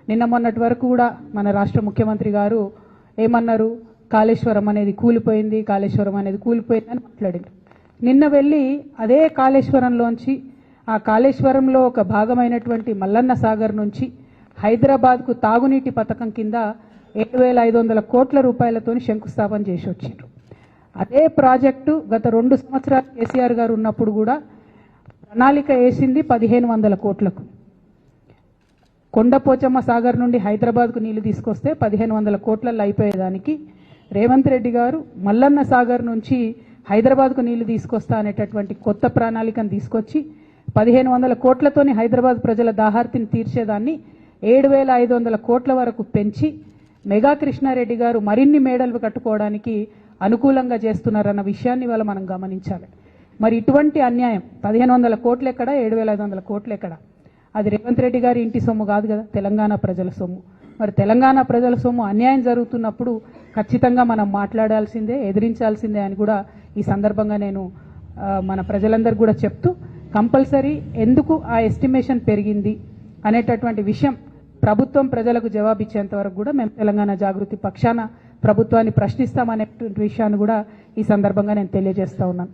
నిన్న మొన్నటి వరకు కూడా మన రాష్ట్ర ముఖ్యమంత్రి గారు ఏమన్నారు, కాళేశ్వరం అనేది కూలిపోయింది, కాళేశ్వరం అనేది కూలిపోయింది అని మాట్లాడారు. నిన్న వెళ్ళి అదే కాళేశ్వరంలోంచి ఆ కాళేశ్వరంలో ఒక భాగమైనటువంటి మల్లన్న సాగర్ నుంచి హైదరాబాద్కు తాగునీటి పథకం కింద 7,500 కోట్ల రూపాయలతో శంకుస్థాపన చేసి వచ్చారు. అదే ప్రాజెక్టు గత 2 సంవత్సరాలు కేసీఆర్ గారు ఉన్నప్పుడు కూడా ప్రణాళిక వేసింది 1,500 కోట్లకు. కొండపోచమ్మ సాగర్ నుండి హైదరాబాద్కు నీళ్లు తీసుకొస్తే 1,500 కోట్లలో అయిపోయేదానికి రేవంత్ రెడ్డి గారు మల్లన్న సాగర్ నుంచి హైదరాబాద్కు నీళ్లు తీసుకొస్తా అనేటటువంటి కొత్త ప్రణాళికను తీసుకొచ్చి 1,500 కోట్లతోని హైదరాబాద్ ప్రజల దాహార్తిని తీర్చేదాన్ని 7,500 కోట్ల వరకు పెంచి మెగా కృష్ణారెడ్డి గారు మరిన్ని మేడలు కట్టుకోవడానికి అనుకూలంగా చేస్తున్నారన్న విషయాన్ని ఇవాళ మనం గమనించాలి. మరి ఇటువంటి అన్యాయం 1,500 కోట్లు ఎక్కడ, 7,500 కోట్లు ఎక్కడ? అది రేవంత్ రెడ్డి గారి ఇంటి సొమ్ము కాదు కదా, తెలంగాణ ప్రజల సొమ్ము. మరి తెలంగాణ ప్రజల సొమ్ము అన్యాయం జరుగుతున్నప్పుడు ఖచ్చితంగా మనం మాట్లాడాల్సిందే, ఎదిరించాల్సిందే అని కూడా ఈ సందర్భంగా నేను మన ప్రజలందరికీ కూడా చెప్తూ, కంపల్సరీ ఎందుకు ఆ ఎస్టిమేషన్ పెరిగింది అనేటటువంటి విషయం ప్రభుత్వం ప్రజలకు జవాబిచ్చేంత వరకు కూడా మేము తెలంగాణ జాగృతి పక్షాన ప్రభుత్వాన్ని ప్రశ్నిస్తామనేటువంటి విషయాన్ని కూడా ఈ సందర్భంగా నేను తెలియజేస్తా ఉన్నాను.